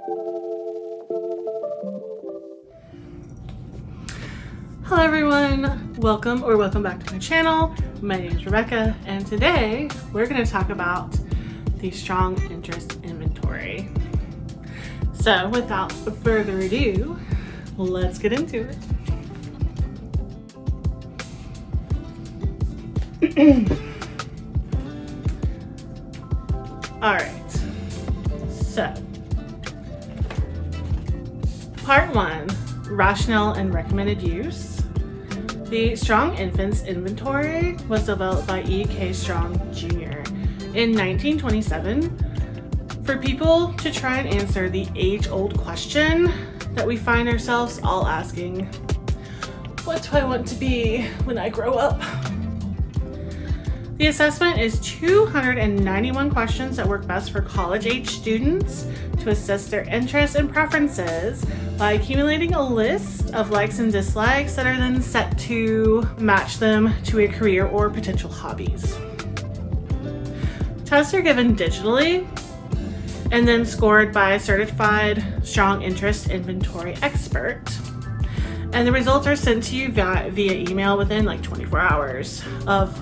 Hello everyone, welcome back to my channel. My name is Rebecca, and today we're going to talk about the strong interest inventory. So without further ado, let's get into it. Alright, so part 1, rationale and recommended use. The Strong Infants Inventory was developed by E.K. Strong Jr. in 1927 for people to try and answer the age-old question that we find ourselves all asking: what do I want to be when I grow up? The assessment is 291 questions that work best for college-age students to assess their interests and preferences by accumulating a list of likes and dislikes that are then set to match them to a career or potential hobbies. Tests are given digitally and then scored by a certified strong interest inventory expert. And the results are sent to you via email within like 24 hours of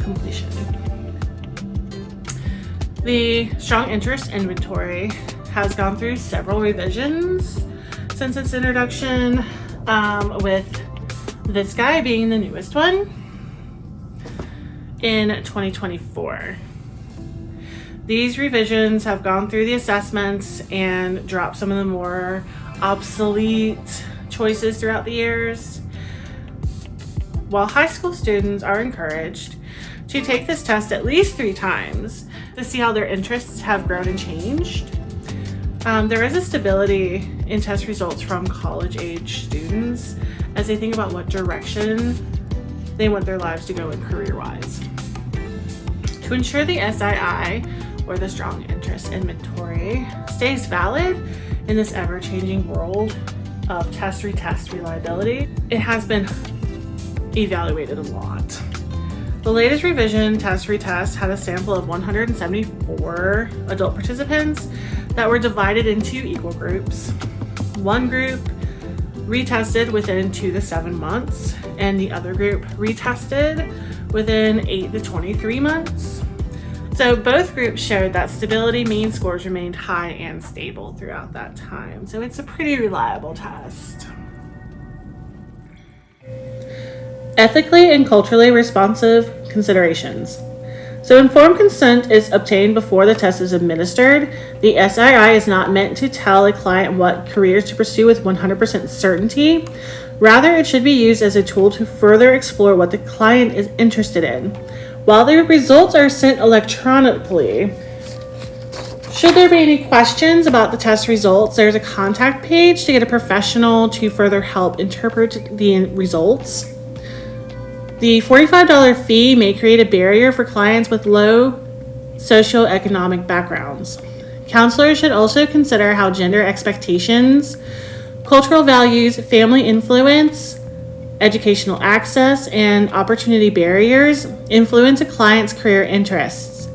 completion. The Strong Interest Inventory has gone through several revisions since its introduction, with this guy being the newest one in 2024. These revisions have gone through the assessments and dropped some of the more obsolete choices throughout the years. While high school students are encouraged to take this test at least 3 times to see how their interests have grown and changed, there is a stability in test results from college-age students as they think about what direction they want their lives to go in career-wise. To ensure the SII, or the Strong Interest Inventory, stays valid in this ever-changing world of test-retest reliability, it has been evaluated a lot. The latest revision test-retest had a sample of 174 adult participants that were divided into equal groups. One group retested within 2 to 7 months, and the other group retested within 8 to 23 months. So both groups showed that stability mean scores remained high and stable throughout that time. So it's a pretty reliable test. Ethically and culturally responsive considerations. So informed consent is obtained before the test is administered. The SII is not meant to tell a client what careers to pursue with 100% certainty. Rather, it should be used as a tool to further explore what the client is interested in. While the results are sent electronically, should there be any questions about the test results, there's a contact page to get a professional to further help interpret the results. The $45 fee may create a barrier for clients with low socioeconomic backgrounds. Counselors should also consider how gender expectations, cultural values, family influence, educational access, and opportunity barriers influence a client's career interests.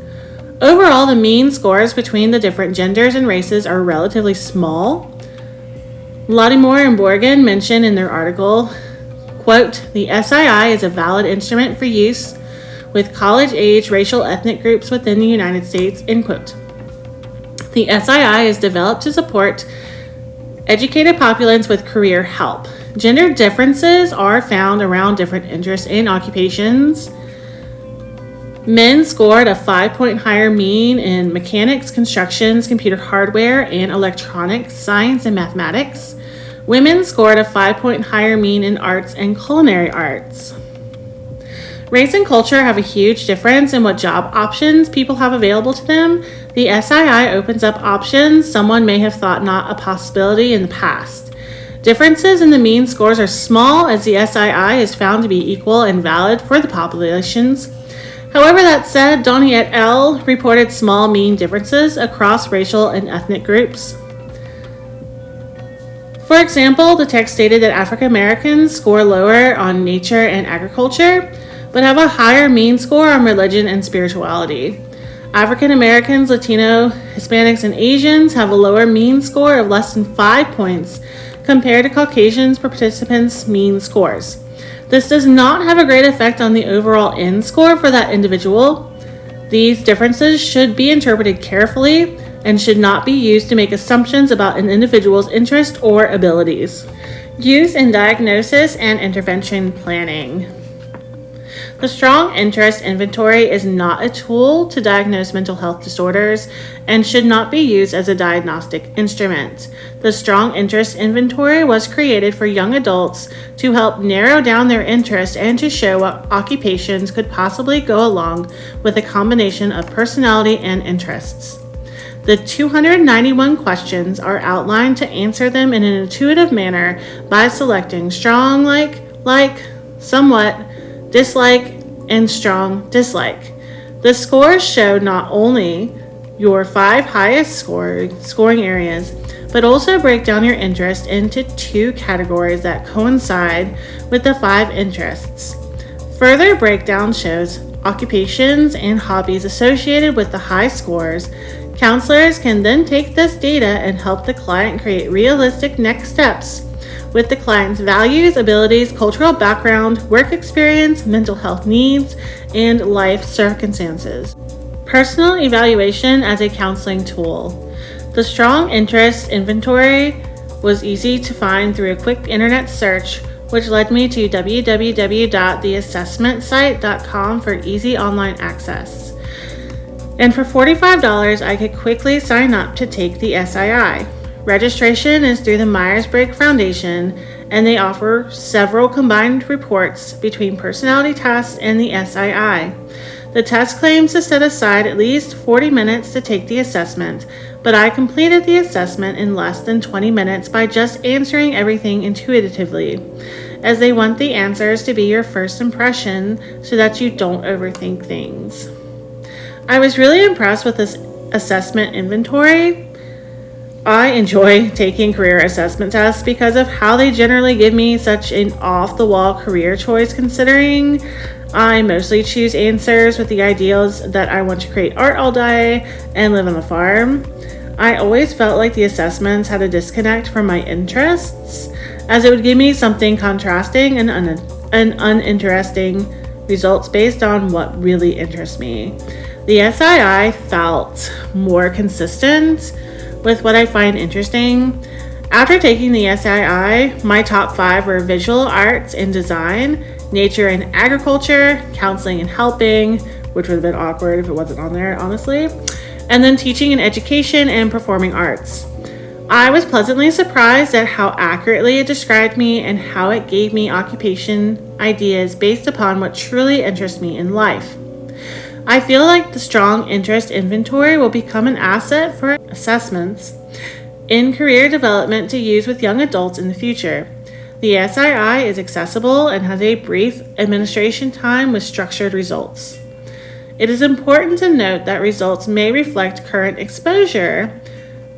Overall, the mean scores between the different genders and races are relatively small. Latimer and Borgen mention in their article, quote, "The SII is a valid instrument for use with college-age racial ethnic groups within the United States," end quote. The SII is developed to support educated populations with career help. Gender differences are found around different interests and occupations. Men scored a 5-point higher mean in mechanics, constructions, computer hardware, and electronics, science, and mathematics. Women scored a 5-point higher mean in arts and culinary arts. Race and culture have a huge difference in what job options people have available to them. The SII opens up options someone may have thought not a possibility in the past. Differences in the mean scores are small, as the SII is found to be equal and valid for the populations. However, that said, Donnie et al. Reported small mean differences across racial and ethnic groups. For example, the text stated that African Americans score lower on nature and agriculture, but have a higher mean score on religion and spirituality. African Americans, Latino, Hispanics, and Asians have a lower mean score of less than 5 points compared to Caucasians participants' mean scores. This does not have a great effect on the overall N score for that individual. These differences should be interpreted carefully and should not be used to make assumptions about an individual's interest or abilities. Use in diagnosis and intervention planning. The strong interest inventory is not a tool to diagnose mental health disorders and should not be used as a diagnostic instrument. The strong interest inventory was created for young adults to help narrow down their interest and to show what occupations could possibly go along with a combination of personality and interests. The 291 questions are outlined to answer them in an intuitive manner by selecting strong like, somewhat, dislike, and strong dislike. The scores show not only your 5 highest scoring areas, but also break down your interest into 2 categories that coincide with the 5 interests. Further breakdown shows occupations and hobbies associated with the high scores. Counselors can then take this data and help the client create realistic next steps with the client's values, abilities, cultural background, work experience, mental health needs, and life circumstances. Personal evaluation as a counseling tool. The strong interest inventory was easy to find through a quick internet search, which led me to www.theassessmentsite.com for easy online access. And for $45, I could quickly sign up to take the SII. Registration is through the Myers-Briggs Foundation, and they offer several combined reports between personality tests and the SII. The test claims to set aside at least 40 minutes to take the assessment, but I completed the assessment in less than 20 minutes by just answering everything intuitively, as they want the answers to be your first impression so that you don't overthink things. I was really impressed with this assessment inventory. I enjoy taking career assessment tests because of how they generally give me such an off-the-wall career choice, considering I mostly choose answers with the ideals that I want to create art all day and live on the farm. I always felt like the assessments had a disconnect from my interests, as it would give me something contrasting and uninteresting results based on what really interests me. The SII felt more consistent with what I find interesting. After taking the SII, my top 5 were visual arts and design, nature and agriculture, counseling and helping, which would have been awkward if it wasn't on there, honestly, and then teaching and education and performing arts. I was pleasantly surprised at how accurately it described me and how it gave me occupation ideas based upon what truly interests me in life. I feel like the strong interest inventory will become an asset for assessments in career development to use with young adults in the future. The SII is accessible and has a brief administration time with structured results. It is important to note that results may reflect current exposure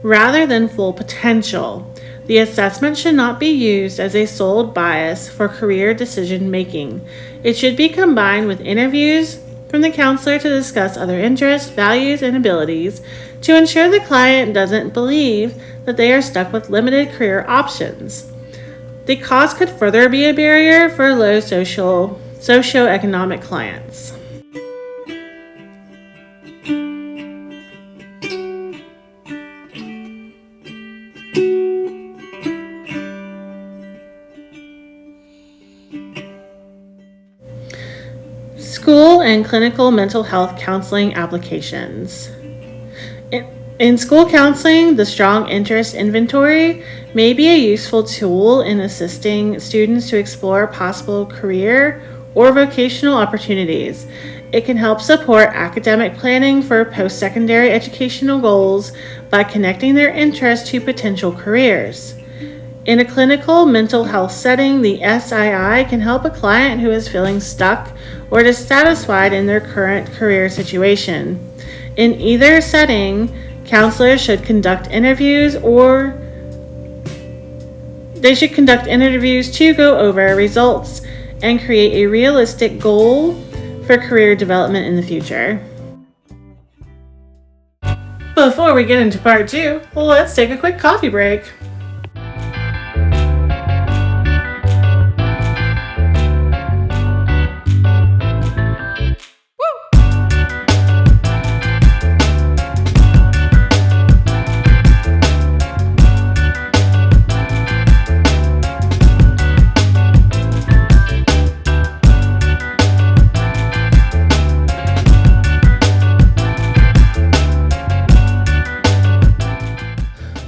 rather than full potential. The assessment should not be used as a sole bias for career decision making. It should be combined with interviews from the counselor to discuss other interests, values, and abilities to ensure the client doesn't believe that they are stuck with limited career options. The cost could further be a barrier for low socioeconomic clients. School and clinical mental health counseling applications. In school counseling, the strong interest inventory may be a useful tool in assisting students to explore possible career or vocational opportunities. It can help support academic planning for post-secondary educational goals by connecting their interests to potential careers. In a clinical mental health setting, the SII can help a client who is feeling stuck or dissatisfied in their current career situation. In either setting, counselors should conduct interviews to go over results and create a realistic goal for career development in the future. Before we get into part 2, let's take a quick coffee break.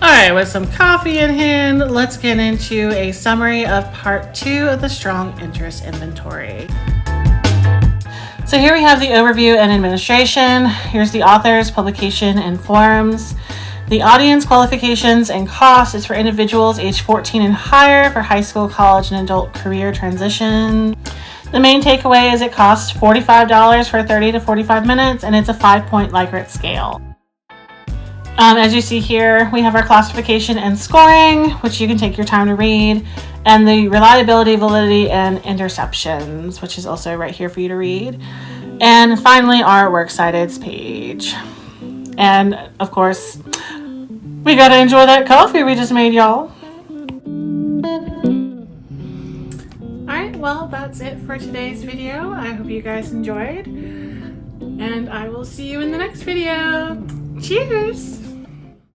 Alright, with some coffee in hand, let's get into a summary of part 2 of the strong interest inventory. So here we have the overview and administration. Here's the authors, publication, and forms. The audience, qualifications, and costs is for individuals age 14 and higher for high school, college, and adult career transition. The main takeaway is it costs $45 for 30 to 45 minutes, and it's a 5-point Likert scale. As you see here, we have our classification and scoring, which you can take your time to read, and the reliability, validity, and interceptions, which is also right here for you to read. And finally, our works cited page. And of course, we gotta enjoy that coffee we just made, y'all. Alright, well, that's it for today's video. I hope you guys enjoyed, and I will see you in the next video. Cheers!